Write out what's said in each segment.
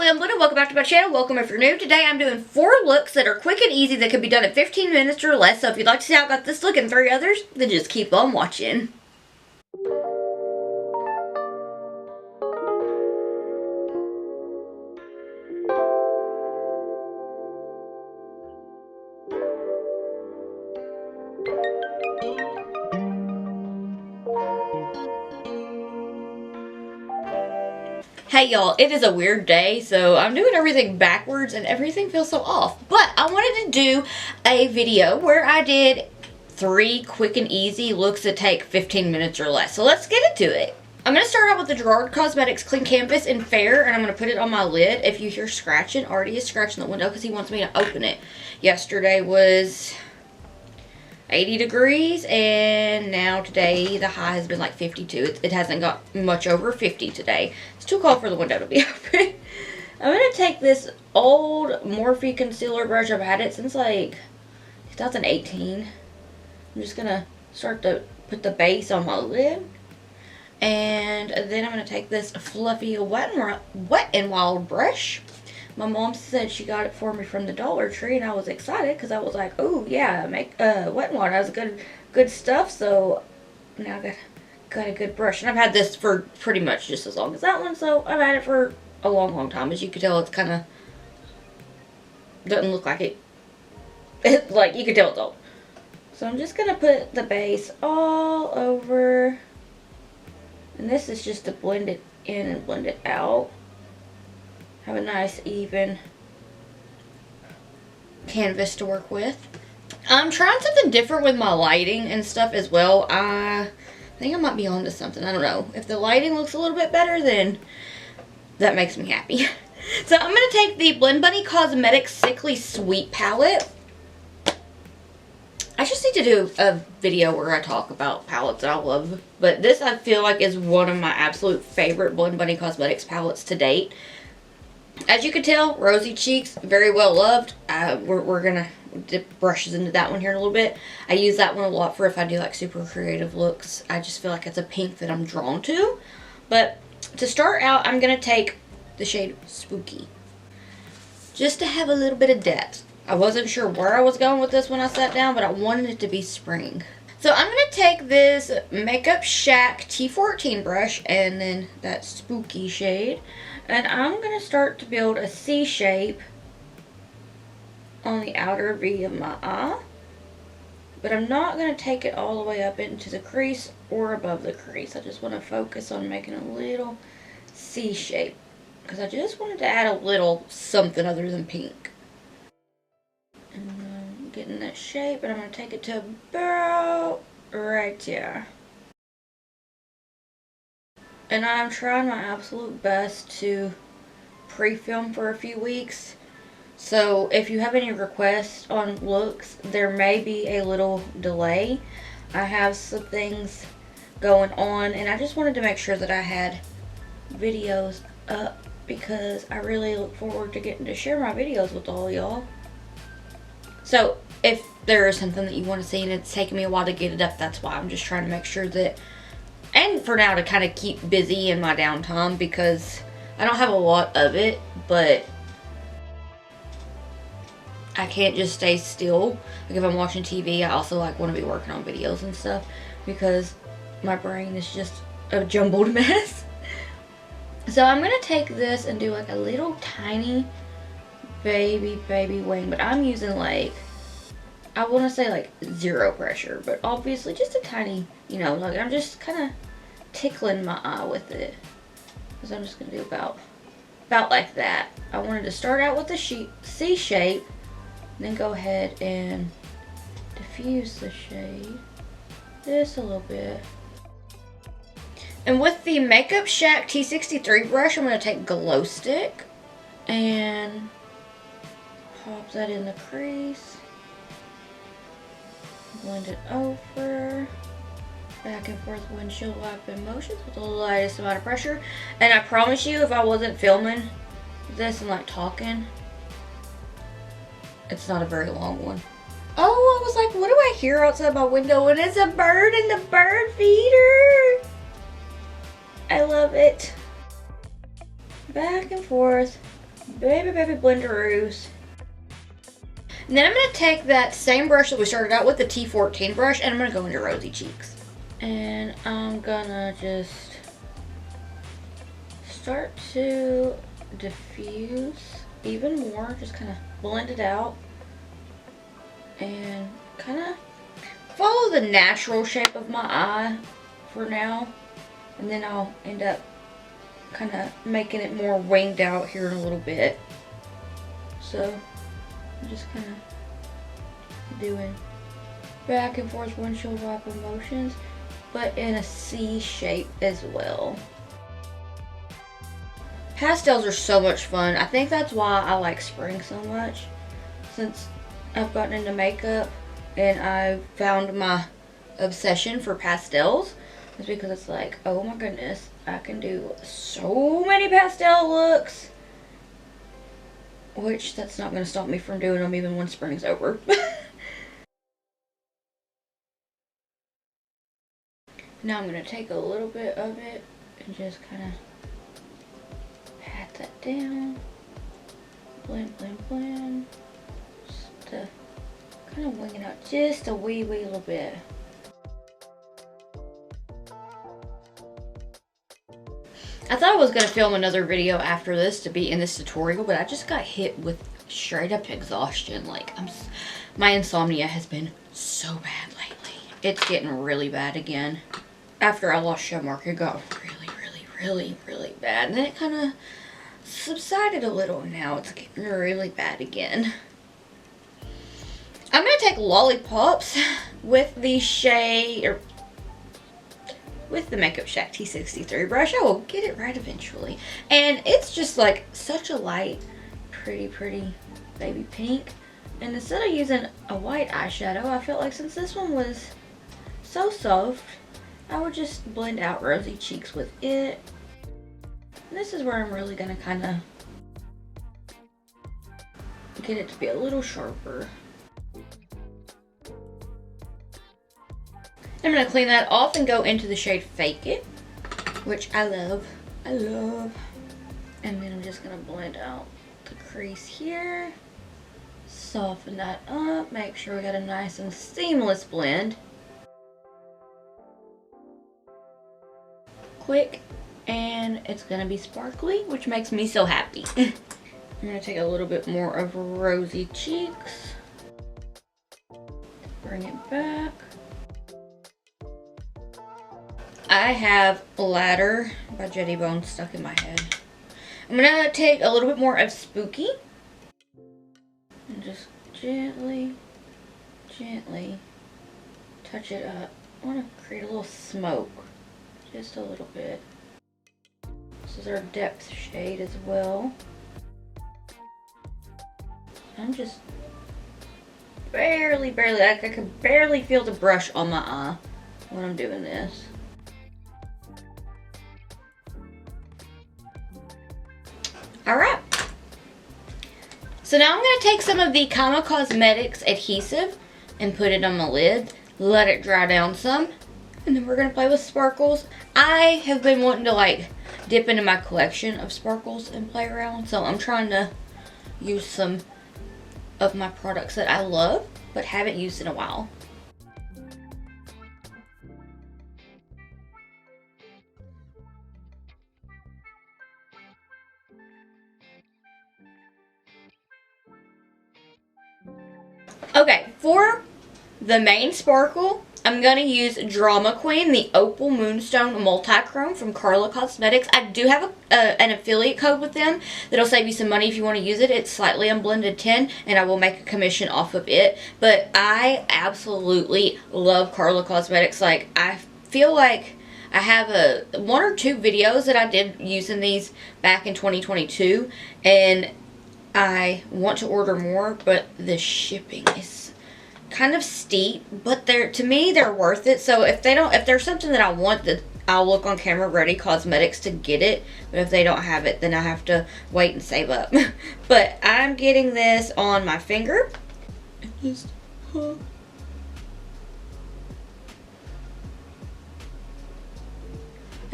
lovely, I'm Linda. Welcome back to my channel. Welcome if you're new. Today I'm doing 4 looks that are quick and easy that can be done in 15 minutes or less. So if you'd like to see how I got this look and 3 others, then just keep on watching. Hey y'all, it is a weird day, so I'm doing everything backwards and everything feels so off. But I wanted to do a video where I did 3 quick and easy looks that take 15 minutes or less. So let's get into it. I'm going to start out with the Gerard Cosmetics Clean Canvas in Fair, and I'm going to put it on my lid. If you hear scratching, Artie is scratching the window because he wants me to open it. Yesterday was 80 degrees, and now today the high has been like 52. It hasn't got much over 50 today. It's too cold for the window to be open. I'm going to take this old Morphe concealer brush. I've had it since like 2018. I'm just going to start to put the base on my lid. And then I'm going to take this fluffy Wet n Wild brush. My mom said she got it for me from the Dollar Tree, and I was excited because I was like, oh yeah, Wet n Wild has good stuff. So now I got a good brush, and I've had this for pretty much just as long as that one. So I've had it for a long time. As you can tell, it's kind of doesn't look like it. Like you can tell it's old. So I'm just gonna put the base all over, and this is just to blend it in and blend it out. Have a nice even canvas to work with. I'm trying something different with my lighting and stuff as well. I think I might be onto something. I don't know. If the lighting looks a little bit better, then that makes me happy. So I'm going to take the Blend Bunny Cosmetics Sickly Sweet palette. I just need to do a video where I talk about palettes that I love. But this I feel like is one of my absolute favorite Blend Bunny Cosmetics palettes to date. As you can tell, rosy cheeks, very well loved. We're going to dip brushes into that one here in a little bit. I use that one a lot for if I do like super creative looks. I just feel like it's a pink that I'm drawn to. But to start out, I'm going to take the shade Spooky, just to have a little bit of depth. I wasn't sure where I was going with this when I sat down, but I wanted it to be spring. So I'm going to take this Makeup Shack T14 brush and then that Spooky shade. And I'm going to start to build a C shape on the outer V of my eye. But I'm not going to take it all the way up into the crease or above the crease. I just want to focus on making a little C shape, because I just wanted to add a little something other than pink. And I'm getting that shape, and I'm going to take it to about right there. And I'm trying my absolute best to pre-film for a few weeks. So if you have any requests on looks, there may be a little delay. I have some things going on, and I just wanted to make sure that I had videos up, because I really look forward to getting to share my videos with all y'all. So if there is something that you want to see and it's taking me a while to get it up, that's why. I'm just trying to make sure that, and for now to kind of keep busy in my downtime, because I don't have a lot of it, but I can't just stay still. Like if I'm watching TV, I also like want to be working on videos and stuff, because my brain is just a jumbled mess. So I'm going to take this and do like a little tiny baby wing, but I'm using like, I want to say like 0 pressure, but obviously just a tiny, you know, like I'm just kind of tickling my eye with it. So I'm just going to do about like that. I wanted to start out with the C shape, and then go ahead and diffuse the shade just a little bit. And with the Makeup Shack T63 brush, I'm going to take Glow Stick and pop that in the crease. Blend it over, back and forth windshield wiping motions with the lightest amount of pressure. And I promise you, if I wasn't filming this and like talking, it's not a very long one. Oh, I was like, what do I hear outside my window? And it's a bird in the bird feeder. I love it. Back and forth baby blenderoos. And then I'm going to take that same brush that we started out with, the T14 brush, and I'm going to go into rosy cheeks. And I'm going to just start to diffuse even more, just kind of blend it out and kind of follow the natural shape of my eye for now, and then I'll end up kind of making it more winged out here in a little bit. So I'm just kind of doing back and forth windshield wiper motions, but in a C shape as well. Pastels are so much fun. I think that's why I like spring so much, since I've gotten into makeup and I found my obsession for pastels. It's because it's like, oh my goodness, I can do so many pastel looks, which that's not going to stop me from doing them even when spring's over. Now I'm going to take a little bit of it and just kind of pat that down, blend, blend, blend, just to kind of wing it out just a wee little bit. I thought I was going to film another video after this to be in this tutorial, but I just got hit with straight up exhaustion. Like, my insomnia has been so bad lately. It's getting really bad again. After I lost shimmer, it got really bad. And then it kind of subsided a little, and now it's getting really bad again. I'm going to take Lollipops with the shade, or with the Makeup Shack T63 brush. I will get it right eventually. And it's just like such a light, pretty baby pink. And instead of using a white eyeshadow, I felt like since this one was so soft, I would just blend out rosy cheeks with it. And this is where I'm really gonna kind of get it to be a little sharper. I'm gonna clean that off and go into the shade Fake It, which I love. And then I'm just gonna blend out the crease here, soften that up, make sure we got a nice and seamless blend. Quick, and it's gonna be sparkly, which makes me so happy. I'm gonna take a little bit more of rosy cheeks, bring it back. I have Ladder by Jetty Bone stuck in my head. I'm gonna take a little bit more of Spooky and just gently touch it up. I want to create a little smoke, just a little bit. This is our depth shade as well. I'm just barely, like I can barely feel the brush on my eye when I'm doing this. Alright, so now I'm going to take some of the Kama Cosmetics adhesive and put it on my lid, let it dry down some, and then we're going to play with sparkles. I have been wanting to like dip into my collection of sparkles and play around, so I'm trying to use some of my products that I love but haven't used in a while. Okay, for the main sparkle, I'm going to use Drama Queen, the Opal Moonstone Multi-Chrome from Carla Cosmetics. I do have an affiliate code with them that'll save you some money if you want to use it. It's Slightly Unblended 10, and I will make a commission off of it. But I absolutely love Carla Cosmetics. Like, I feel like I have one or two videos that I did using these back in 2022, and I want to order more, but the shipping is kind of steep, but to me they're worth it. So if there's something that I want, that I'll look on Camera Ready Cosmetics to get it, but if they don't have it, then I have to wait and save up. But I'm getting this on my finger. It's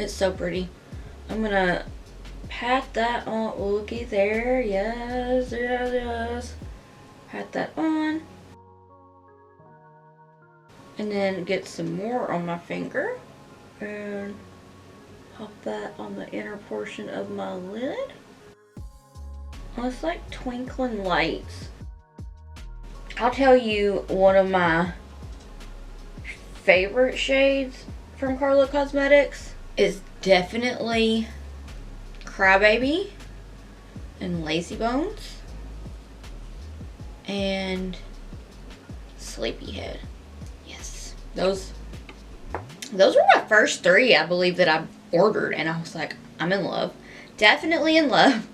so pretty. I'm gonna pat that on. Looky there. Yes, yes, yes. Pat that on. And then get some more on my finger. And pop that on the inner portion of my lid. Oh, it's like twinkling lights. I'll tell you one of my favorite shades from Carla Cosmetics is definitely Crybaby and Lazy Bones and Sleepyhead. Yes, those were my first three, I believe, that I ordered, and I was like, I'm in love. Definitely in love.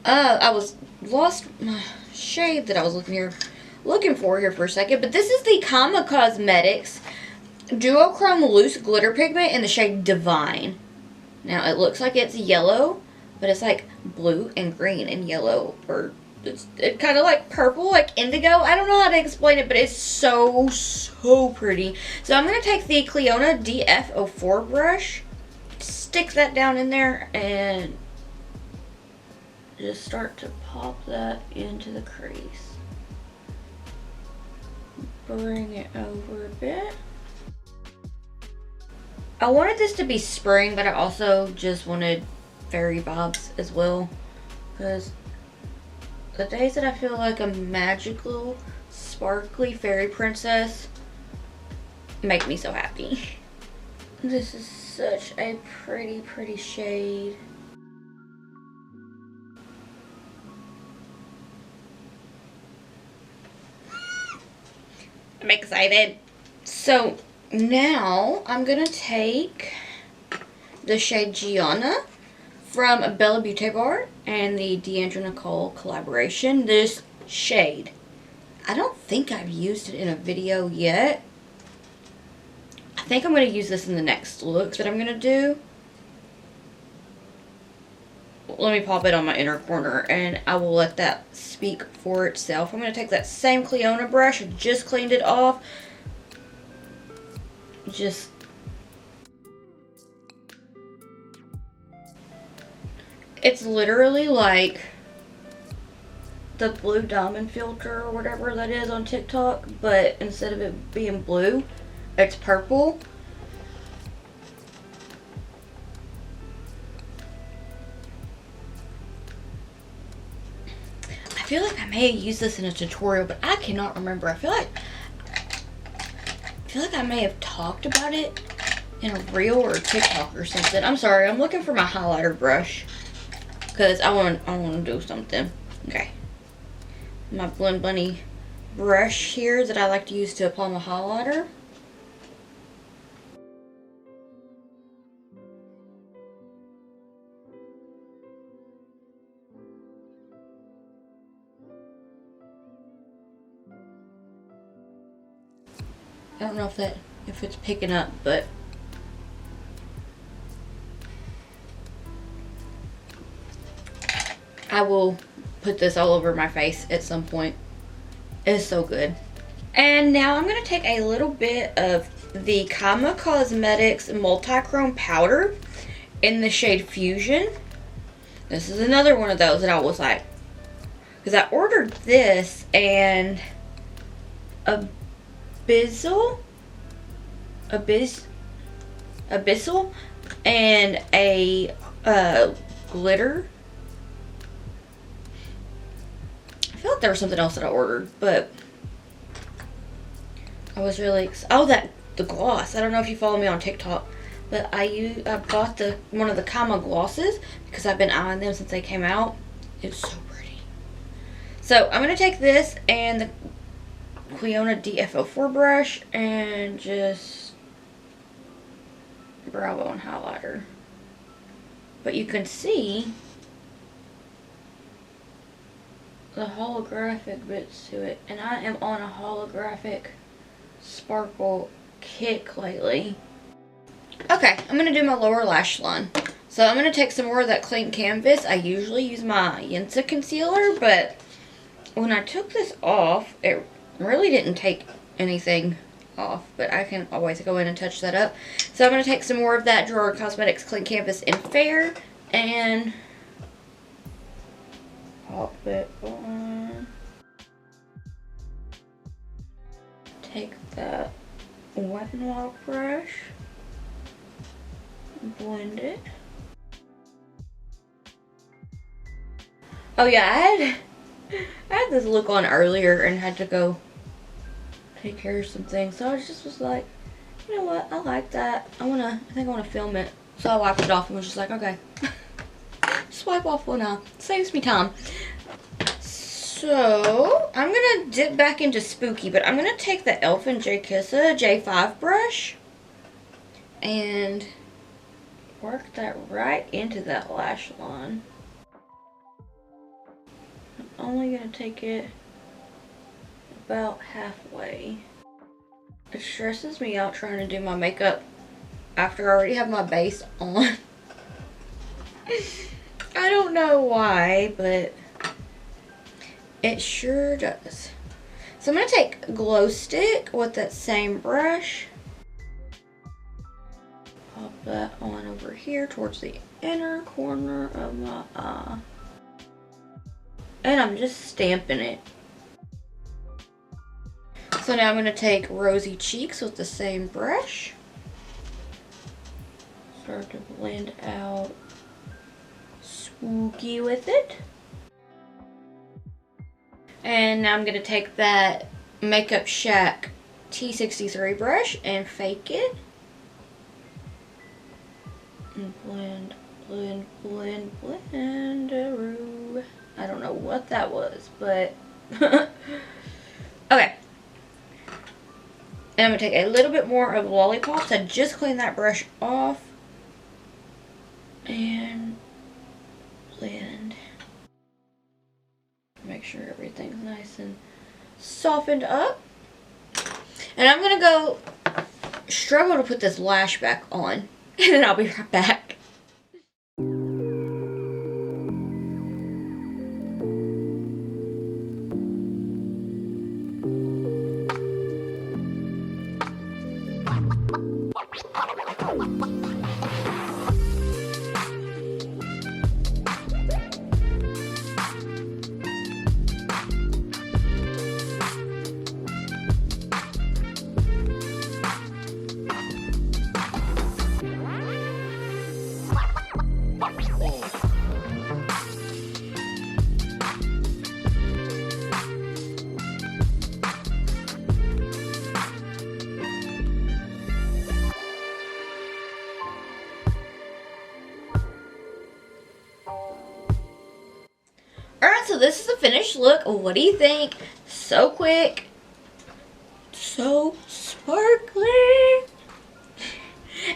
I was lost my shade that I was looking for here for a second, but this is the Kama Cosmetics Duochrome Loose Glitter Pigment in the shade Divine. Now, it looks like it's yellow, but it's like blue and green and yellow, or it's kind of like purple, like indigo. I don't know how to explain it, but it's so, so pretty. So I'm going to take the Cliona DF04 brush, stick that down in there, and just start to pop that into the crease. Bring it over a bit. I wanted this to be spring, but I also just wanted fairy vibes as well, because the days that I feel like a magical, sparkly fairy princess make me so happy. This is such a pretty, pretty shade. I'm excited. So now I'm gonna take the shade Gianna from Bella Beauty Bar and the Deandra Nicole collaboration. This shade, I don't think I've used it in a video yet. I think I'm gonna use this in the next look that I'm gonna do. Let me pop it on my inner corner and I will let that speak for itself. I'm going to take that same Cliona brush. I just cleaned it off. It's literally like the blue diamond filter or whatever that is on TikTok, but instead of it being blue, it's purple. I feel like I may have used this in a tutorial, but I cannot remember. I feel like I may have talked about it in a reel or a TikTok or something. I'm sorry, I'm looking for my highlighter brush because I want to do something. Okay, my Blend Bunny brush here that I like to use to apply my highlighter. I don't know if it's picking up, but I will put this all over my face at some point. It's so good. And now I'm going to take a little bit of the Kama Cosmetics Multi-Chrome Powder in the shade Fusion. This is another one of those that I was like, because I ordered this and Abyssal and a glitter. I feel like there was something else that I ordered, but I was really the gloss. I don't know if you follow me on TikTok, but I bought one of the Kama glosses because I've been eyeing them since they came out. It's so pretty. So I'm gonna take this and the Cliona DF04 brush and just brow bone highlighter. But you can see the holographic bits to it, and I am on a holographic sparkle kick lately. Okay, I'm gonna do my lower lash line. So I'm gonna take some more of that clean canvas. I usually use my Yensa concealer, but when I took this off, it really didn't take anything off, but I can always go in and touch that up. So I'm going to take some more of that Gerard Cosmetics Clean Canvas in Fair And pop it on. Take that Wet n Wild brush, blend it. Oh yeah, I had this look on earlier and had to go take care of some things. So I just was like, you know what, I like that. I think I wanna film it. So I wiped it off and was just like, okay. Just wipe off one eye. Saves me time. So I'm gonna dip back into Spooky, but I'm gonna take the Elf and J Kissa J5 brush and work that right into that lash line. I'm only gonna take it about halfway. It stresses me out trying to do my makeup after I already have my base on. I don't know why, but it sure does. So I'm going to take Glow Stick with that same brush. Pop that on over here towards the inner corner of my eye. And I'm just stamping it. So now I'm going to take Rosy Cheeks with the same brush. Start to blend out Spooky with it. And now I'm going to take that Makeup Shack T63 brush and fake it. And blend, blend, blend, blend-a-roo. I don't know what that was, but... okay. And I'm going to take a little bit more of Lollipops. I just cleaned that brush off. And blend. Make sure everything's nice and softened up. And I'm going to go struggle to put this lash back on. And then I'll be right back. Alright, so this is the finished look. What do you think? So quick. So sparkly.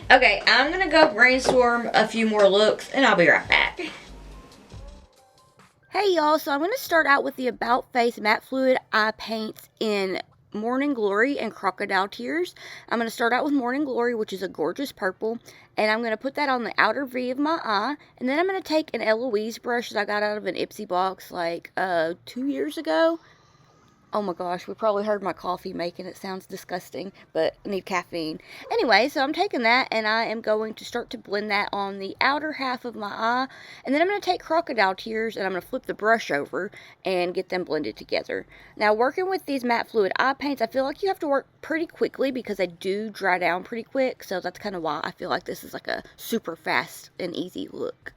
Okay, I'm going to go brainstorm a few more looks and I'll be right back. Hey y'all, so I'm going to start out with the About Face Matte Fluid Eye Paints in Morning Glory and Crocodile Tears. I'm going to start out with Morning Glory, which is a gorgeous purple, and I'm going to put that on the outer V of my eye, and then I'm going to take an Eloise brush that I got out of an Ipsy box like 2 years ago. Oh my gosh, we probably heard my coffee making it. Sounds disgusting, but I need caffeine. Anyway, so I'm taking that and I am going to start to blend that on the outer half of my eye. And then I'm going to take Crocodile Tears and I'm going to flip the brush over and get them blended together. Now, working with these matte fluid eye paints, I feel like you have to work pretty quickly because they do dry down pretty quick. So that's kind of why I feel like this is like a super fast and easy look.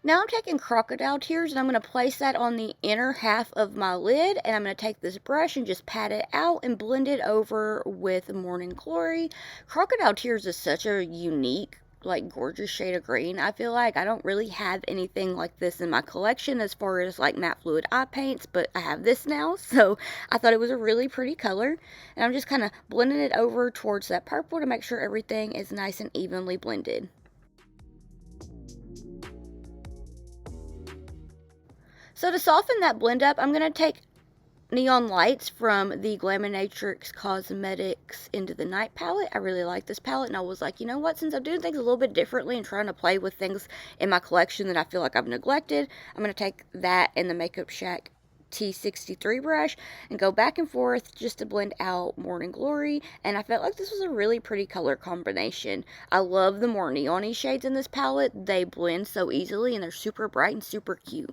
Now I'm taking Crocodile Tears and I'm going to place that on the inner half of my lid, and I'm going to take this brush and just pat it out and blend it over with Morning Glory. Crocodile Tears is such a unique, like, gorgeous shade of green. I feel like I don't really have anything like this in my collection as far as like matte fluid eye paints, but I have this now, so I thought it was a really pretty color. And I'm just kind of blending it over towards that purple to make sure everything is nice and evenly blended. So to soften that blend up, I'm going to take Neon Lights from the Glaminatrix Cosmetics Into the Night palette. I really like this palette, and I was like, you know what, since I'm doing things a little bit differently and trying to play with things in my collection that I feel like I've neglected, I'm going to take that and the Makeup Shack T63 brush and go back and forth just to blend out Morning Glory, and I felt like this was a really pretty color combination. I love the more neon-y shades in this palette. They blend so easily and they're super bright and super cute.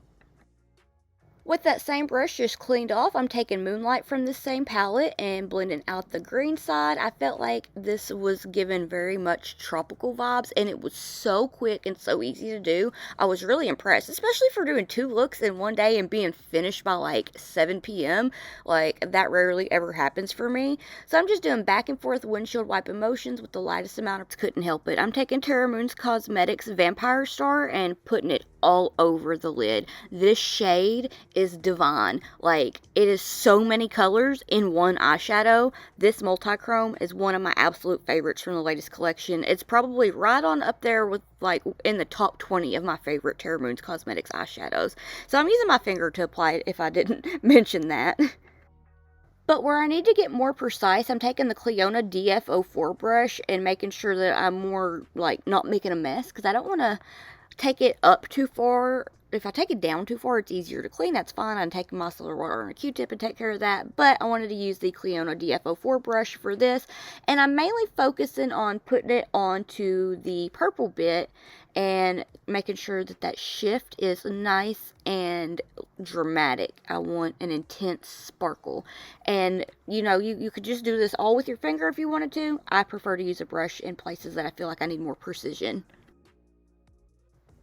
With that same brush just cleaned off, I'm taking Moonlight from the same palette and blending out the green side. I felt like this was given very much tropical vibes, and it was so quick and so easy to do. I was really impressed, especially for doing 2 looks in one day and being finished by like 7 p.m. Like, that rarely ever happens for me. So I'm just doing back and forth windshield wipe motions with the lightest amount of, couldn't help it. I'm taking Terra Moon's Cosmetics Vampire Star and putting it all over the lid. This shade is divine. Like, it is so many colors in one eyeshadow. This multi-chrome is one of my absolute favorites from the latest collection. It's probably right on up there with, like, in the top 20 of my favorite Terra Moon's Cosmetics eyeshadows. So I'm using my finger to apply it if I didn't mention that. But where I need to get more precise, I'm taking the Clionadh DF04 brush and making sure that I'm more, like, not making a mess, because I don't want to take it up too far. If I take it down too far, it's easier to clean. That's fine. I'm taking micellar water on a Q-tip and take care of that. But I wanted to use the Clionadh DF04 brush for this. And I'm mainly focusing on putting it onto the purple bit and making sure that that shift is nice and dramatic. I want an intense sparkle. And, you know, you could just do this all with your finger if you wanted to. I prefer to use a brush in places that I feel like I need more precision.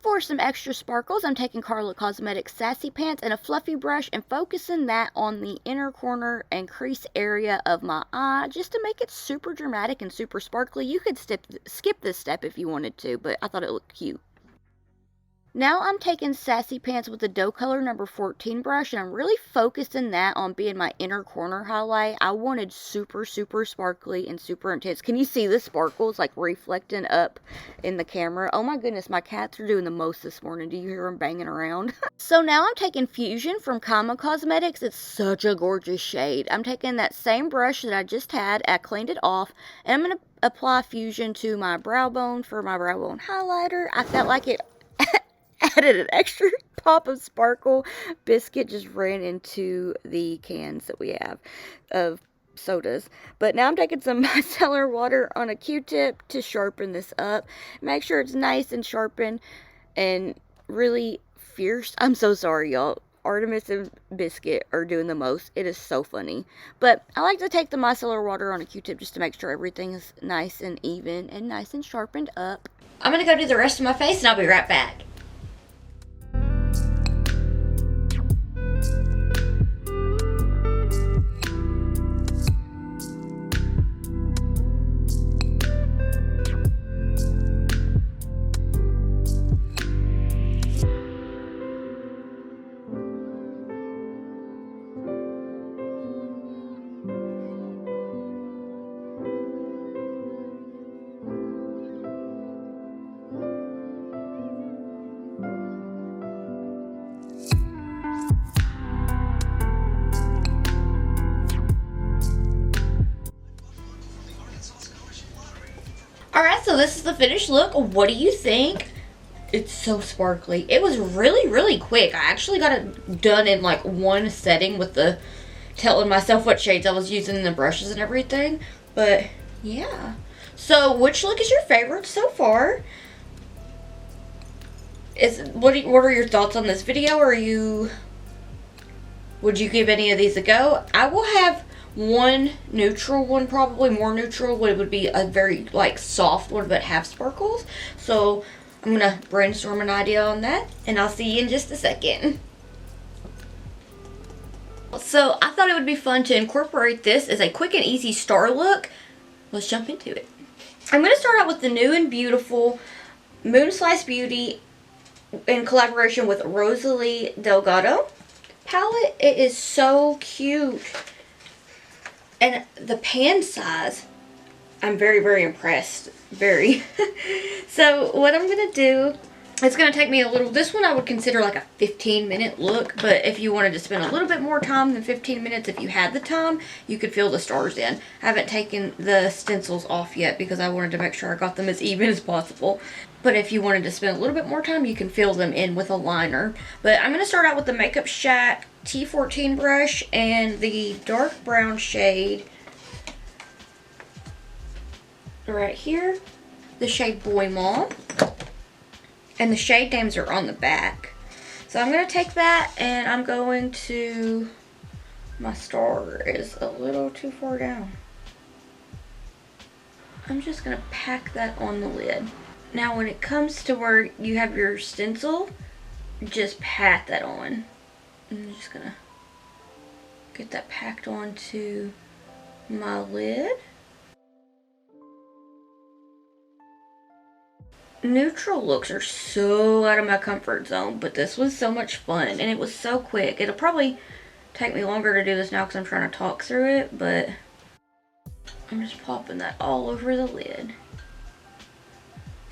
For some extra sparkles, I'm taking Carla Cosmetics Sassy Pants and a fluffy brush and focusing that on the inner corner and crease area of my eye just to make it super dramatic and super sparkly. You could skip this step if you wanted to, but I thought it looked cute. Now I'm taking Sassy Pants with the Dough Color number 14 brush, and I'm really focusing that on being my inner corner highlight. I wanted super, super sparkly and super intense. Can you see the sparkles like reflecting up in the camera? Oh my goodness, my cats are doing the most this morning. Do you hear them banging around? So now I'm taking Fusion from Kama Cosmetics. It's such a gorgeous shade. I'm taking that same brush that I just had. I cleaned it off, and I'm going to apply Fusion to my brow bone for my brow bone highlighter. I felt like it added an extra pop of sparkle. Biscuit just ran into the cans that we have of sodas. But now I'm taking some micellar water on a Q-tip to sharpen this up. Make sure it's nice and sharpened and really fierce. I'm so sorry, y'all. Artemis and Biscuit are doing the most. It is so funny. But I like to take the micellar water on a Q-tip just to make sure everything is nice and even and nice and sharpened up. I'm going to go do the rest of my face and I'll be right back. Alright, so this is the finished look. What do you think? It's so sparkly. It was really, really quick. I actually got it done in like one setting with the telling myself what shades I was using and the brushes and everything. But yeah. So which look is your favorite so far? What are your thoughts on this video? Would you give any of these a go? I will have one neutral one, probably more neutral. It would be a very like soft one but have sparkles. So I'm gonna brainstorm an idea on that, and I'll see you in just a second. So I thought it would be fun to incorporate this as a quick and easy star look. Let's jump into it. I'm gonna start out with the new and beautiful Moon Slice Beauty in collaboration with Rosalie Delgado palette. It is so cute. And the pan size, I'm very, very impressed. Very. So what I'm going to do It's going to take me a little, this one I would consider like a 15-minute look, but if you wanted to spend a little bit more time than 15 minutes, if you had the time, you could fill the stars in. I haven't taken the stencils off yet because I wanted to make sure I got them as even as possible. But if you wanted to spend a little bit more time, you can fill them in with a liner. But I'm going to start out with the Makeup Shack T14 brush and the dark brown shade right here, the shade Boy Mom. And the shade names are on the back. So I'm going to take that and I'm going to, my star is a little too far down. I'm just going to pack that on the lid. Now when it comes to where you have your stencil, just pat that on. I'm just going to get that packed onto my lid. Neutral looks are so out of my comfort zone, but this was so much fun and it was so quick. It'll probably take me longer to do this now because I'm trying to talk through it, but I'm just popping that all over the lid.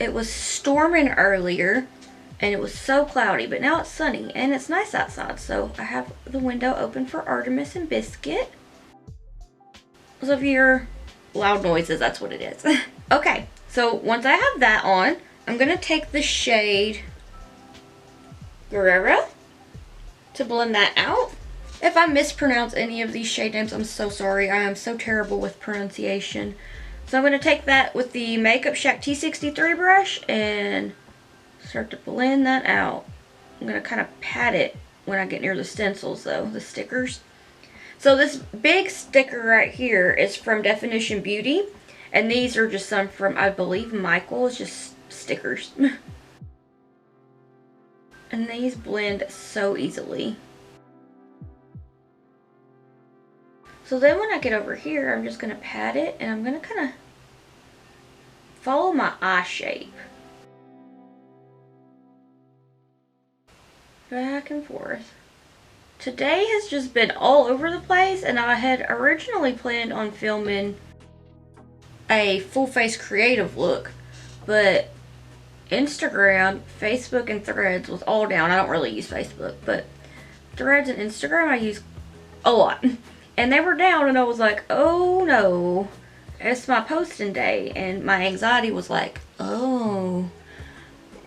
It was storming earlier and it was so cloudy, but now it's sunny and it's nice outside, so I have the window open for Artemis and Biscuit. So if you hear loud noises, that's what it is. Okay, so once I have that on, I'm going to take the shade Gerard to blend that out. If I mispronounce any of these shade names, I'm so sorry. I am so terrible with pronunciation. So I'm going to take that with the Makeup Shack T63 brush and start to blend that out. I'm going to kind of pat it when I get near the stencils though, the stickers. So this big sticker right here is from Definition Beauty. And these are just some from, I believe, Michael's, just stickers. And these blend so easily. So then when I get over here, I'm just going to pat it and I'm going to kind of follow my eye shape. Back and forth. Today has just been all over the place and I had originally planned on filming a full face creative look, but Instagram, Facebook, and Threads was all down. I don't really use Facebook, but Threads and Instagram I use a lot. And they were down and I was like, oh no, it's my posting day. And my anxiety was like, oh,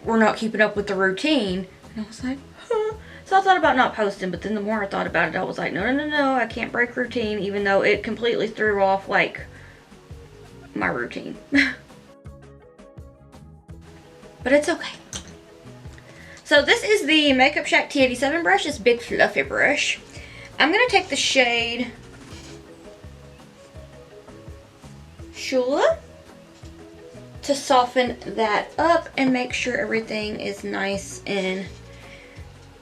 we're not keeping up with the routine. And I was like, huh. So I thought about not posting, but then the more I thought about it, I was like, no, I can't break routine, even though it completely threw off like my routine. But it's okay. So this is the Makeup Shack T87 brush, this big fluffy brush. I'm going to take the shade Shula to soften that up and make sure everything is nice and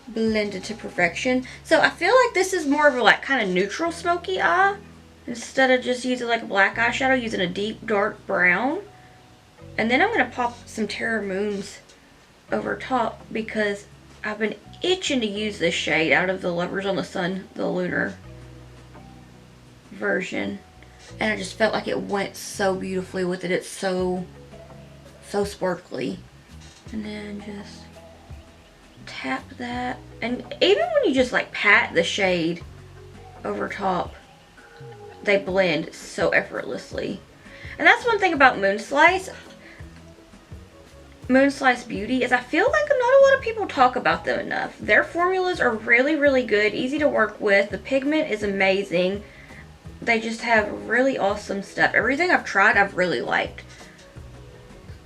blended to perfection. So I feel like this is more of a like kind of neutral smoky eye. Instead of just using like a black eyeshadow, using a deep dark brown. And then I'm going to pop some Terra Moons over top because I've been itching to use this shade out of the Lovers on the Sun, the lunar version. And I just felt like it went so beautifully with it. It's so sparkly. And then just tap that. And even when you just like pat the shade over top, they blend so effortlessly. And that's one thing about Moonslice Beauty is I feel like not a lot of people talk about them enough. Their formulas are really, really good, easy to work with. The pigment is amazing. They just have really awesome stuff. Everything I've tried, I've really liked.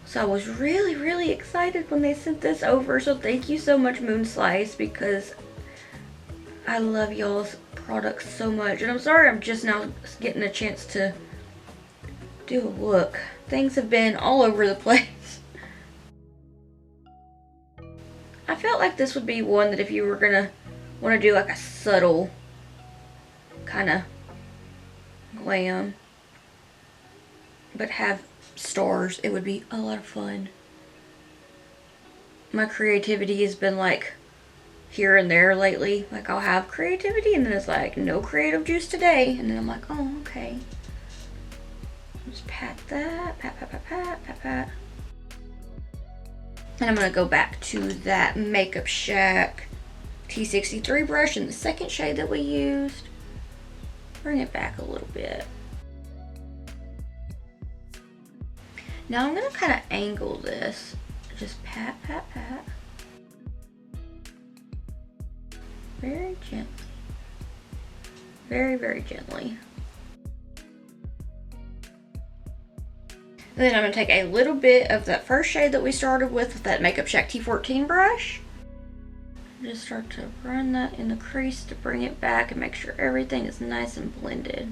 So I was really, really excited when they sent this over. So thank you so much, Moonslice, because I love y'all's products so much. And I'm sorry I'm just now getting a chance to do a look. Things have been all over the place. I felt like this would be one that if you were gonna want to do like a subtle kind of glam but have stars, it would be a lot of fun. My creativity has been like here and there lately. Like I'll have creativity and then it's like no creative juice today, and then I'm like, oh, okay. Just pat that, pat. And I'm going to go back to that Makeup Shack T63 brush in the second shade that we used. Bring it back a little bit. Now I'm going to kind of angle this. Just pat, pat, pat. Very gently. Very, very gently. And then I'm going to take a little bit of that first shade that we started with that Makeup Shack T14 brush. Just start to run that in the crease to bring it back and make sure everything is nice and blended.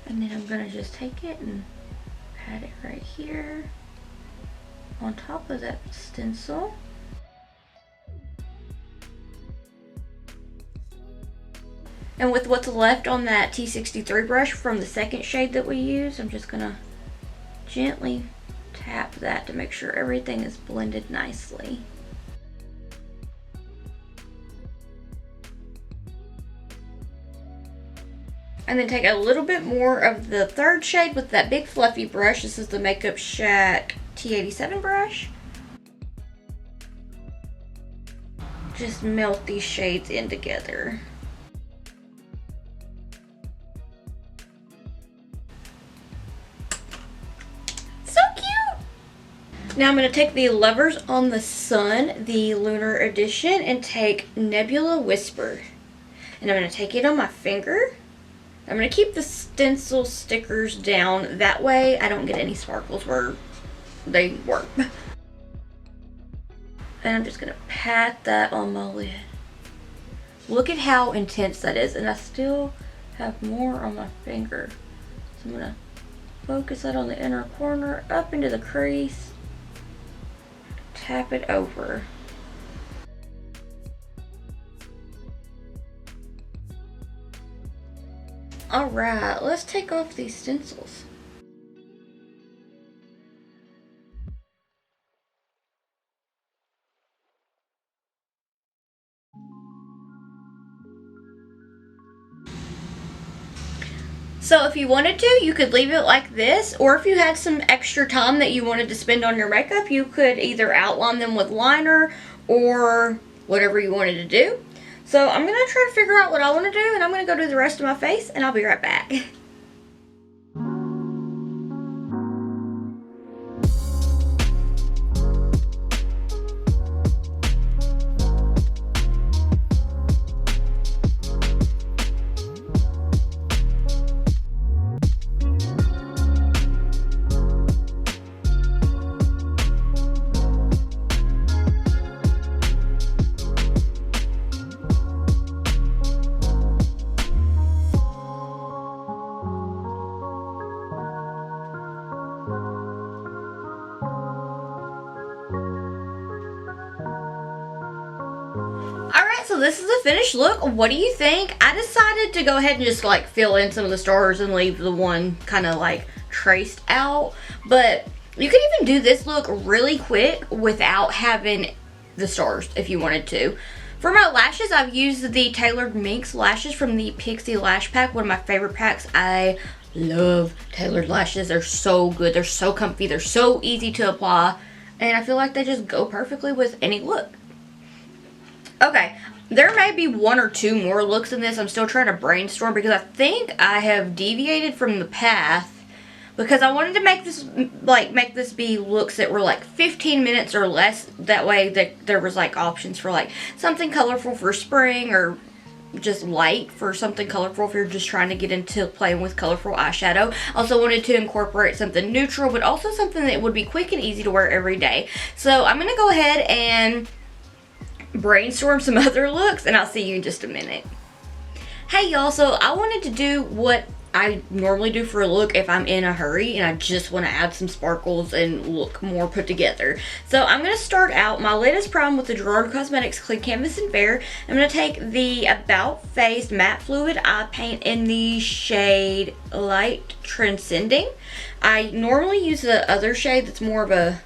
And then I'm going to just take it and pat it right here on top of that stencil. And with what's left on that T63 brush from the second shade that we used, I'm just gonna gently tap that to make sure everything is blended nicely. And then take a little bit more of the third shade with that big fluffy brush. This is the Makeup Shack T87 brush. Just melt these shades in together. Now I'm going to take the Lovers on the Sun, the Lunar Edition, and take Nebula Whisper. And I'm going to take it on my finger. I'm going to keep the stencil stickers down. That way I don't get any sparkles where they were. And I'm just going to pat that on my lid. Look at how intense that is. And I still have more on my finger. So I'm going to focus that on the inner corner, up into the crease. Tap it over. Alright, let's take off these stencils. So if you wanted to, you could leave it like this, or if you had some extra time that you wanted to spend on your makeup, you could either outline them with liner or whatever you wanted to do. So I'm going to try to figure out what I want to do, and I'm going to go do the rest of my face, and I'll be right back. So this is the finished look. What do you think? I decided to go ahead and just like fill in some of the stars and leave the one kind of like traced out. But you can even do this look really quick without having the stars if you wanted to. For my lashes, I've used the Tailored Minx lashes from the Pixie Lash Pack, one of my favorite packs. I love tailored lashes. They're so good. They're so comfy. They're so easy to apply. And I feel like they just go perfectly with any look. Okay. There may be one or two more looks in this. I'm still trying to brainstorm because I think I have deviated from the path because I wanted to make this be looks that were like 15 minutes or less. That way that there was like options for like something colorful for spring or just light for something colorful if you're just trying to get into playing with colorful eyeshadow. Also wanted to incorporate something neutral but also something that would be quick and easy to wear every day. So I'm going to go ahead and brainstorm some other looks and I'll see you in just a minute. Hey y'all, so I wanted to do what I normally do for a look if I'm in a hurry and I just want to add some sparkles and look more put together. So I'm going to start out my latest prime with the Gerard Cosmetics Clean Canvas and Fair. I'm going to take the About Face Matte Fluid Eye Paint in the shade Light Transcending. I normally use the other shade that's more of a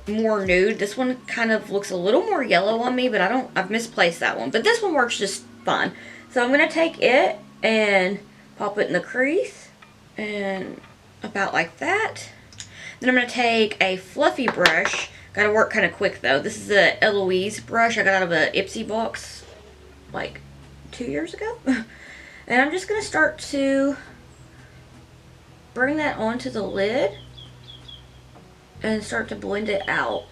more nude. This one kind of looks a little more yellow on me, but I've misplaced that one. But this one works just fine. So I'm going to take it and pop it in the crease and about like that. Then I'm going to take a fluffy brush. Gotta work kind of quick though. This is a Eloise brush I got out of a Ipsy box like 2 years ago. And I'm just going to start to bring that onto the lid and start to blend it out.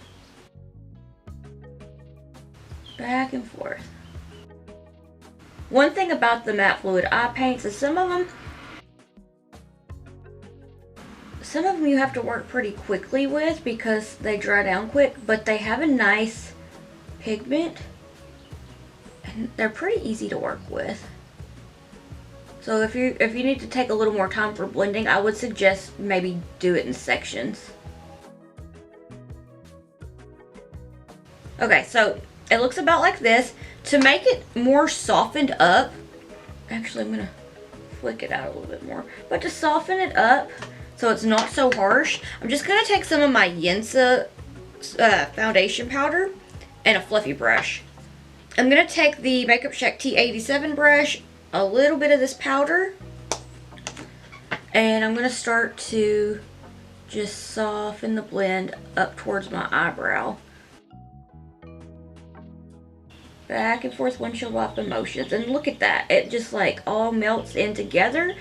Back and forth. One thing about the matte fluid eye paints is some of them you have to work pretty quickly with because they dry down quick, but they have a nice pigment and they're pretty easy to work with. So if you need to take a little more time for blending, I would suggest maybe do it in sections. Okay, so it looks about like this. To make it more softened up, actually I'm gonna flick it out a little bit more, but to soften it up so it's not so harsh, I'm just gonna take some of my Yensa foundation powder and a fluffy brush. I'm gonna take the Makeup Shack T87 brush, a little bit of this powder, and I'm gonna start to just soften the blend up towards my eyebrow. Back and forth windshield wiper motions, and look at that, it just like all melts in together,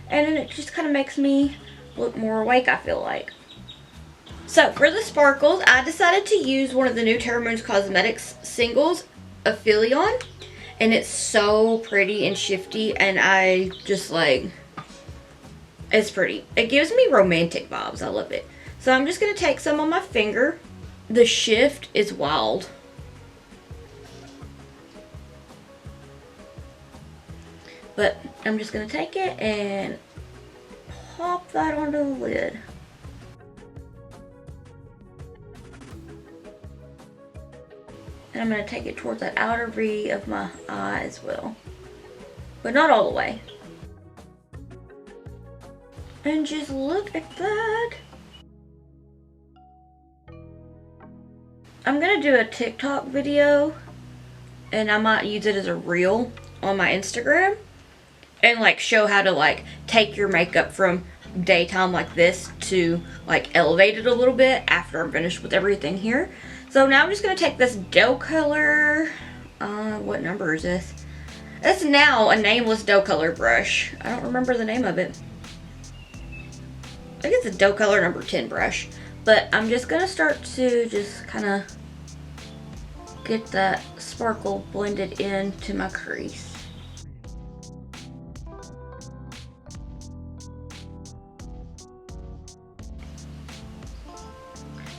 and then it just kind of makes me look more awake, I feel like. So for the sparkles, I decided to use one of the new Terra Moons Cosmetics singles, Aphelion, and it's so pretty and shifty, and I just like, it's pretty. It gives me romantic vibes, I love it. So I'm just going to take some on my finger. The shift is wild. But I'm just going to take it and pop that onto the lid. And I'm going to take it towards that outer V of my eye as well. But not all the way. And just look at that. I'm going to do a TikTok video. And I might use it as a reel on my Instagram. And like show how to like take your makeup from daytime like this to like elevate it a little bit after I'm finished with everything here. So now I'm just going to take this dough color, what number is this? It's now a nameless dough color brush. I don't remember the name of it. I think it's a dough color number 10 brush. But I'm just going to start to just kind of get that sparkle blended into my crease.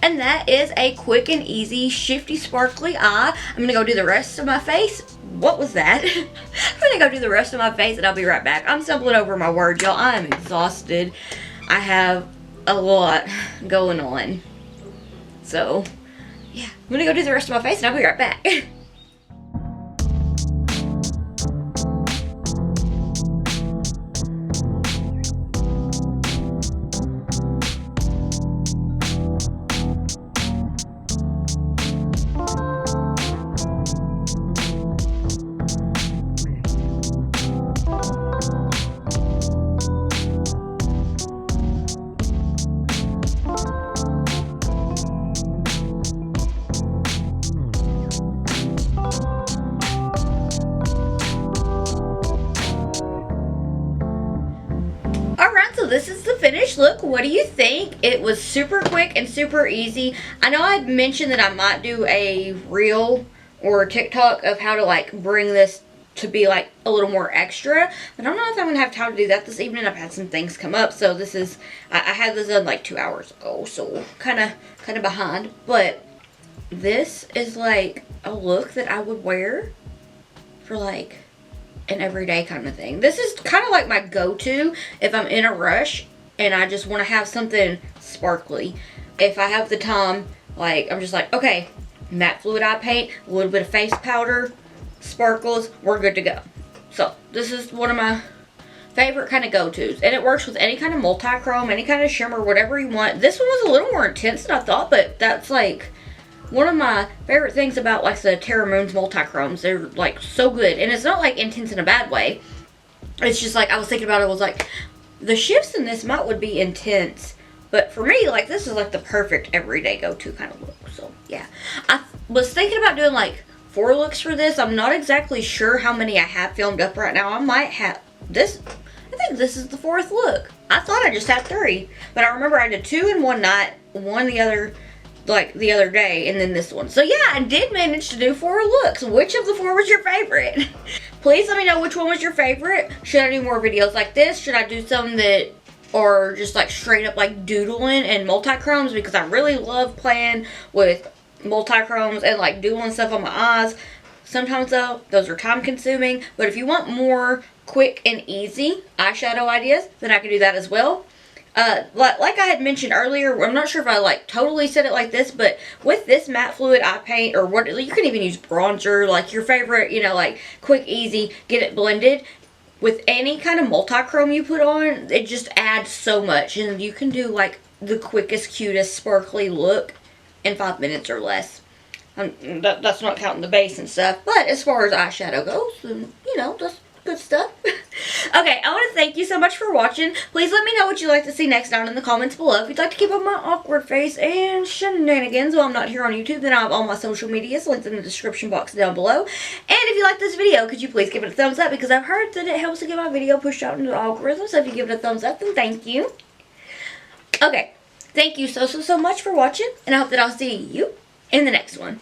And that is a quick and easy, shifty, sparkly eye. I'm going to go do the rest of my face. What was that? I'm going to go do the rest of my face and I'll be right back. I'm stumbling over my words, y'all. I am exhausted. I have a lot going on. So, yeah. I'm going to go do the rest of my face and I'll be right back. This is the finished look. What do you think? It was super quick and super easy. I know I mentioned that I might do a reel or a TikTok of how to like bring this to be like a little more extra. But I don't know if I'm going to have time to do that this evening. I've had some things come up. So this is, I had this done like 2 hours ago. So kind of behind. But this is like a look that I would wear for like an everyday kind of thing. This is kind of like my go-to if I'm in a rush and I just want to have something sparkly. If I have the time, like I'm just like, okay, matte fluid eye paint, a little bit of face powder, sparkles, we're good to go. So this is one of my favorite kind of go-tos, and it works with any kind of multi-chrome, any kind of shimmer, whatever you want. This one was a little more intense than I thought, but that's like one of my favorite things about like the Terra Moons multi-chromes. They're like so good, and it's not like intense in a bad way. It's just like I was thinking about it, was like the shifts in this would be intense But for me, like, this is like the perfect everyday go-to kind of look. So yeah, I was thinking about doing like 4 looks for this. I'm not exactly sure how many I have filmed up right now. I might have this. I think this is the 4th look. I thought I just had 3, but I remember I did 2 in one night, 1 the other, like the other day, and then this one. So yeah, I did manage to do 4 looks. Which of the 4 was your favorite? Please let me know which one was your favorite. Should I do more videos like this? Should I do some that are just like straight up like doodling and multi-chromes? Because I really love playing with multi-chromes and like doodling stuff on my eyes. Sometimes though, those are time consuming. But if you want more quick and easy eyeshadow ideas, then I can do that as well. Like I had mentioned earlier, I'm not sure if I like totally said it like this, but with this matte fluid eye paint, or what, you can even use bronzer, like your favorite, you know, like quick, easy, get it blended. With any kind of multi-chrome you put on, it just adds so much, and you can do like the quickest, cutest, sparkly look in 5 minutes or less. That's not counting the base and stuff, but as far as eyeshadow goes, you know, that's good stuff. Okay, I want to thank you so much for watching. Please let me know what you'd like to see next down in the comments below. If you'd like to keep up my awkward face and shenanigans while I'm not here on YouTube, then I have all my social medias linked in the description box down below. And if you like this video, could you please give it a thumbs up, because I've heard that it helps to get my video pushed out into the algorithm. So if you give it a thumbs up, then thank you. Okay, thank you so much for watching, and I hope that I'll see you in the next one.